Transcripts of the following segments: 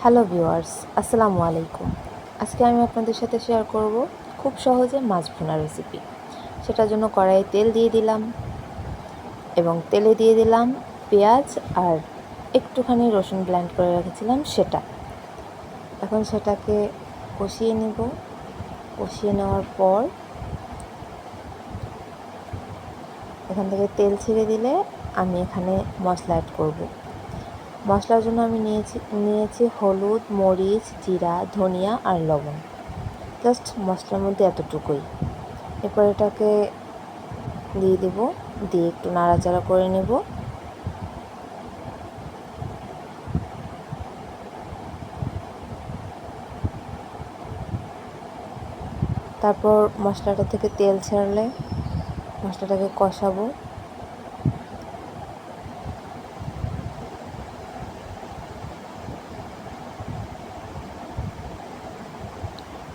Hello viewers, আসসালামু আলাইকুম। আজকে আমি আপনাদের সাথে শেয়ার করব খুব সহজে মাছ ভুনা রেসিপি। সেটার জন্য কড়াইয়ে তেল দিয়ে দিলাম এবং তেলে দিয়ে দিলাম পেঁয়াজ আর একটুখানি রসুন ব্লেন্ড করে রেখেছিলাম সেটা। এখন সেটাকে কষিয়ে নেব। কষিয়ে নেওয়ার পর এখান থেকে তেল ছেড়ে দিলে আমি এখানে মশলা অ্যাড করব। মশলার জন্য আমি নিয়েছি হলুদ, মরিচ, জিরা, ধনিয়া আর লবণ। জাস্ট মশলার মধ্যে এতটুকুই। এরপর এটাকে দিয়ে দেব, দিয়ে একটু নাড়াচাড়া করে নেব। তারপর মশলাটা থেকে তেল ছাড়লে মশলাটাকে কষাবো।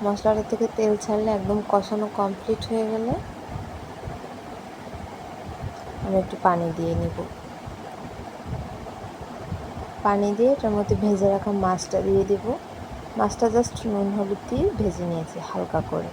মশলাটা থেকে তেল ছাড়লে একদম কষানো কমপ্লিট হয়ে গেলে আমি একটু পানি দিয়ে নেব। পানি দিয়ে এটার মধ্যে ভেজে রাখা মাছটা দিয়ে দেব। মাছটা জাস্ট নুন হলুদ দিয়ে ভেজে নিয়েছি হালকা করে।